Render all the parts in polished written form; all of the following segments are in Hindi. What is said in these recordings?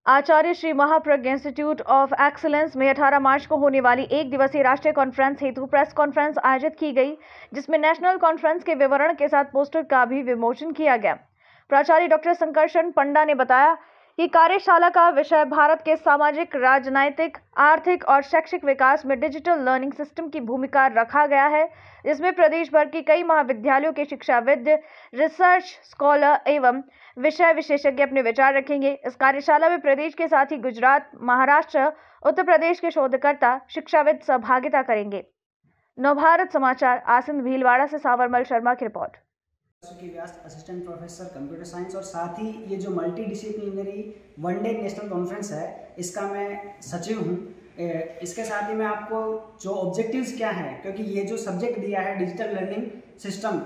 Acharya Shri Mahapragya institute of excellence में 18 मार्च को होने वाली एक दिवसीय राष्ट्रीय कॉन्फ्रेंस हेतु प्रेस कॉन्फ्रेंस आयोजित की गई, जिसमें नेशनल कॉन्फ्रेंस के विवरण के साथ पोस्टर का भी विमोचन किया गया। प्राचार्य डॉक्टर संकर्षण पंडा ने बताया कि कार्यशाला का विषय भारत के सामाजिक, राजनीतिक, आर्थिक और शैक्षिक विकास में डिजिटल लर्निंग सिस्टम की भूमिका रखा गया है, जिसमें प्रदेश भर की कई महाविद्यालयों के शिक्षाविद, रिसर्च स्कॉलर एवं विषय विशेषज्ञ अपने विचार रखेंगे। इस कार्यशाला में प्रदेश के साथ ही गुजरात, महाराष्ट्र, उत्तर प्रदेश के शोधकर्ता, शिक्षाविद सहभागिता करेंगे। नवभारत समाचार आसिंद भीलवाड़ा से सावरमल शर्मा की रिपोर्ट। व्यास असिस्टेंट प्रोफेसर कंप्यूटर साइंस और साथ ही ये जो multi disciplinary one day national conference है, इसका मैं सचिव हूँ। इसके साथ ही मैं आपको जो ऑब्जेक्टिव्स क्या हैं, क्योंकि ये जो सब्जेक्ट दिया है डिजिटल लर्निंग सिस्टम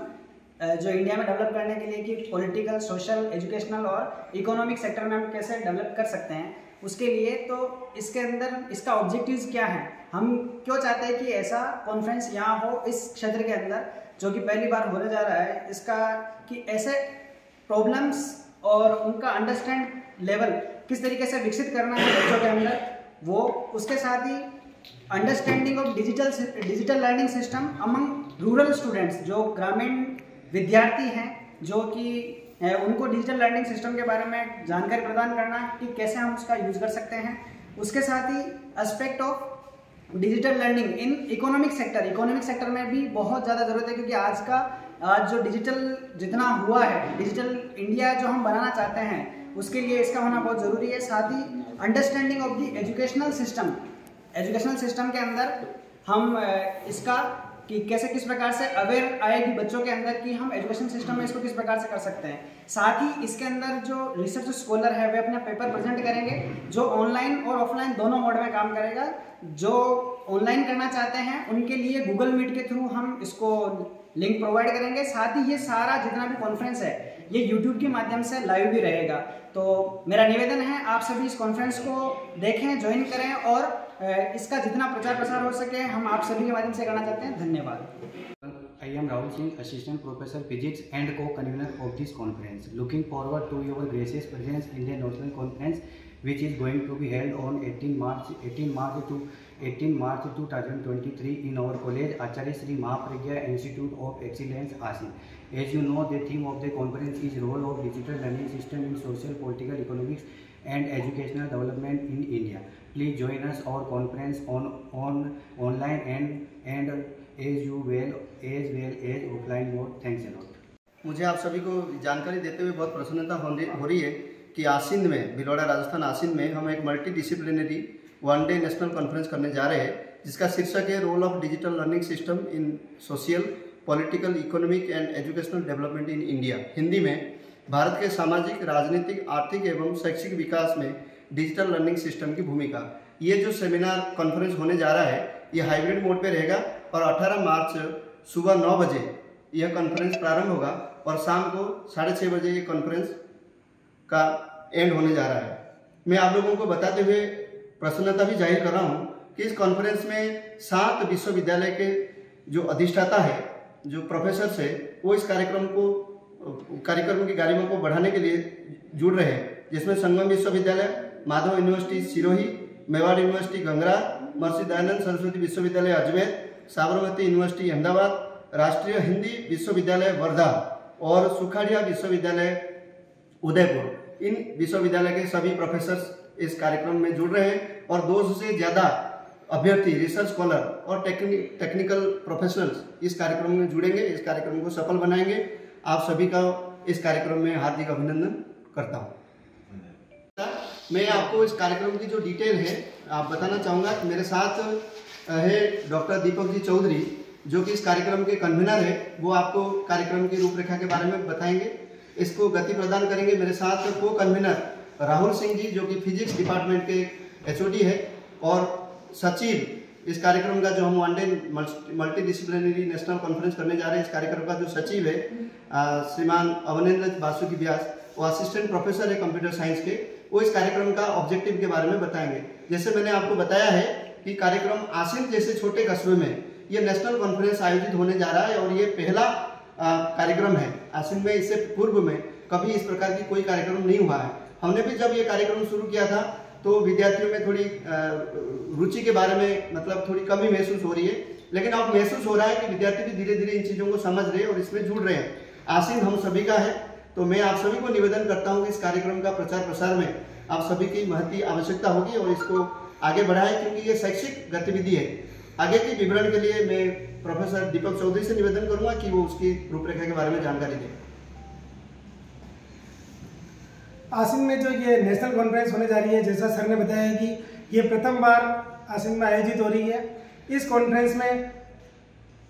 जो इंडिया में डेवलप करने के लिए कि पॉलिटिकल, सोशल, एजुकेशनल और इकोनॉमिक सेक्टर में हम कैसे डेवलप कर सकते हैं, उसके लिए तो इसके अंदर इसका ऑब्जेक्टिव्स क्या है, हम क्यों चाहते हैं कि ऐसा कॉन्फ्रेंस यहाँ हो इस क्षेत्र के अंदर जो कि पहली बार होने जा रहा है, इसका कि ऐसे प्रॉब्लम्स और उनका अंडरस्टैंड लेवल किस तरीके से विकसित करना है बच्चों के अंदर, वो उसके साथ ही understanding of digital learning system among rural students, जो ग्रामीण विद्यार्थी हैं, जो कि उनको डिजिटल लर्निंग सिस्टम के बारे में जानकारी प्रदान करना कि कैसे हम उसका यूज कर सकते हैं। उसके साथ ही aspect of digital learning in economic sector में भी बहुत ज़्यादा ज़रूरत है, क्योंकि आज जो डिजिटल जितना हुआ है, डिजिटल इंडिया जो हम बनाना चाहते हैं, उसके लिए इसका होना बहुत ज़रूरी है। साथ ही understanding of the educational system के अंदर हम इसका कि कैसे किस प्रकार से अवेयर आएगी बच्चों के अंदर कि हम एजुकेशन सिस्टम में इसको किस प्रकार से कर सकते हैं। साथ ही इसके अंदर जो रिसर्च स्कॉलर है वे अपना पेपर प्रेजेंट करेंगे, जो ऑनलाइन और ऑफलाइन दोनों मोड में काम करेगा। जो ऑनलाइन करना चाहते हैं उनके लिए गूगल मीट के थ्रू हम इसको लिंक प्रोवाइड करेंगे। साथ ही ये सारा जितना भी कॉन्फ्रेंस है ये यूट्यूब के माध्यम से लाइव भी रहेगा। तो मेरा निवेदन है आप सभी इस कॉन्फ्रेंस को देखें, ज्वाइन करें और इसका जितना प्रचार प्रसार हो सके हम आप सभी के माध्यम से करना चाहते हैं। धन्यवाद। I am Rahul Singh, Assistant Professor Physics and Co-Convener of this conference. Looking forward to your gracious presence in the national conference, which is going to be held on 18 March 2023 in our college, Acharya Shri Mahapragya Institute of Excellence, Asin. As you know, the theme of the conference is role of digital learning system in social, political, economics, and educational development in India. Please join us our conference on online and as well as offline mode. Thanks a lot. मुझे आप सभी को जानकारी देते हुए बहुत प्रसन्नता हो रही है कि आसिंद में, भीलवाड़ा राजस्थान आसिंद में हम एक multi disciplinary one day national conference करने जा रहे हैं, जिसका शीर्षक है role of digital learning system in social, political, economic and educational development in India. Hindi में भारत के सामाजिक, राजनीतिक, आर्थिक एवं शैक्षिक विकास में डिजिटल लर्निंग सिस्टम की भूमिका। ये जो सेमिनार कॉन्फ्रेंस होने जा रहा है ये हाइब्रिड मोड पे रहेगा और 18 मार्च सुबह 9 बजे यह कॉन्फ्रेंस प्रारंभ होगा और शाम को 6:30 बजे ये कॉन्फ्रेंस का एंड होने जा रहा है। मैं आप लोगों को बताते हुए प्रसन्नता भी जाहिर कर रहा हूँ कि इस कॉन्फ्रेंस में 7 विश्वविद्यालय के जो अधिष्ठाता है, जो प्रोफेसर्स है, वो इस कार्यक्रम की गरिमा को बढ़ाने के लिए जुड़ रहे हैं, जिसमें संगम विश्वविद्यालय, माधव यूनिवर्सिटी सिरोही, मेवाड़ यूनिवर्सिटी गंगरा, महर्षि दयानंद सरस्वती विश्वविद्यालय अजमेर, साबरमती यूनिवर्सिटी अहमदाबाद, राष्ट्रीय हिंदी विश्वविद्यालय वर्धा और सुखाड़िया विश्वविद्यालय उदयपुर। इन विश्वविद्यालय के सभी प्रोफेसर्स इस कार्यक्रम में जुड़ रहे हैं और 200 से ज़्यादा अभ्यर्थी, रिसर्च स्कॉलर और टेक्निकल प्रोफेशनल्स इस कार्यक्रम में जुड़ेंगे, इस कार्यक्रम को सफल बनाएंगे। आप सभी का इस कार्यक्रम में हार्दिक अभिनंदन करता हूँ। मैं आपको इस कार्यक्रम की जो डिटेल है आप बताना चाहूँगा। मेरे साथ है डॉक्टर दीपक जी चौधरी, जो कि इस कार्यक्रम के कन्वीनर है। वो आपको कार्यक्रम की रूपरेखा के बारे में बताएंगे, इसको गति प्रदान करेंगे। मेरे साथ को कन्वीनर राहुल सिंह जी, जो कि फिजिक्स डिपार्टमेंट के HOD है, और सचिव इस कार्यक्रम का, जो हम one day multi disciplinary national conference करने जा रहे हैं, इस कार्यक्रम का जो सचिव है श्रीमान अवनेंद्र बासुकी व्यास, वो असिस्टेंट प्रोफेसर है कंप्यूटर साइंस के। वो इस कार्यक्रम का ऑब्जेक्टिव के बारे में बताएंगे। जैसे मैंने आपको बताया है कि कार्यक्रम आसिंद जैसे छोटे कस्बे में ये नेशनल कॉन्फ्रेंस आयोजित होने जा रहा है और ये पहला कार्यक्रम है आसिंद में। इससे पूर्व में कभी इस प्रकार की कोई कार्यक्रम नहीं हुआ है। हमने भी जब ये कार्यक्रम शुरू किया था तो विद्यार्थियों में थोड़ी रुचि के बारे में मतलब थोड़ी कमी महसूस हो रही है, लेकिन अब महसूस हो रहा है कि विद्यार्थी भी धीरे धीरे इन चीज़ों को समझ रहे हैं और इसमें जुड़ रहे हैं। आसीन हम सभी का है, तो मैं आप सभी को निवेदन करता हूँ कि इस कार्यक्रम का प्रचार प्रसार में आप सभी की महती आवश्यकता होगी और इसको आगे बढ़ाएं, क्योंकि ये शैक्षिक गतिविधि है। आगे के विवरण के लिए मैं प्रोफेसर दीपक चौधरी से निवेदन करूंगा कि वो उसकी रूपरेखा के बारे में जानकारी दें। आसिन में जो ये नेशनल कॉन्फ्रेंस होने जा रही है, जैसा सर ने बताया कि ये प्रथम बार आसिन में आयोजित हो रही है। इस कॉन्फ्रेंस में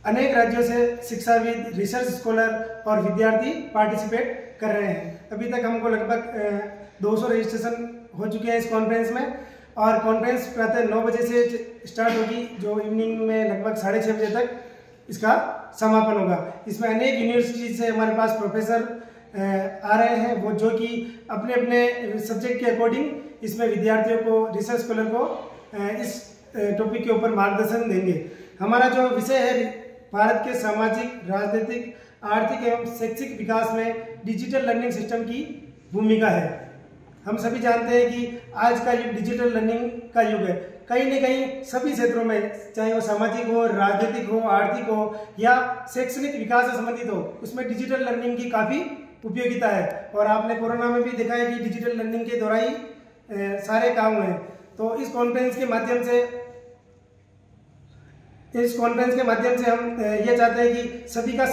अनेक राज्यों से शिक्षाविद, रिसर्च स्कॉलर और विद्यार्थी पार्टिसिपेट कर रहे हैं। अभी तक हमको लगभग 200 रजिस्ट्रेशन हो चुके हैं इस कॉन्फ्रेंस में, और कॉन्फ्रेंस प्रातः 9 बजे से स्टार्ट होगी, जो इवनिंग में लगभग 6:30 बजे तक इसका समापन होगा। इसमें अनेक यूनिवर्सिटी से हमारे पास प्रोफेसर आ रहे हैं, वो जो कि अपने अपने सब्जेक्ट के अकॉर्डिंग इसमें विद्यार्थियों को, रिसर्च स्कॉलर को इस टॉपिक के ऊपर मार्गदर्शन देंगे। हमारा जो विषय है, भारत के सामाजिक, राजनीतिक, आर्थिक एवं शैक्षिक विकास में डिजिटल लर्निंग सिस्टम की भूमिका है। हम सभी जानते हैं कि आज का युग डिजिटल लर्निंग का युग है। कहीं न कहीं सभी क्षेत्रों में, चाहे वो सामाजिक हो, राजनीतिक हो, आर्थिक हो या शैक्षणिक विकास से संबंधित हो, उसमें डिजिटल लर्निंग की काफ़ी उपयोगिता है। और आपने कोरोना में भी देखा है कि डिजिटल लर्निंग के द्वारा ही सारे काम हुए। तो इस कॉन्फ्रेंस के माध्यम से हम ये चाहते हैं कि सभी का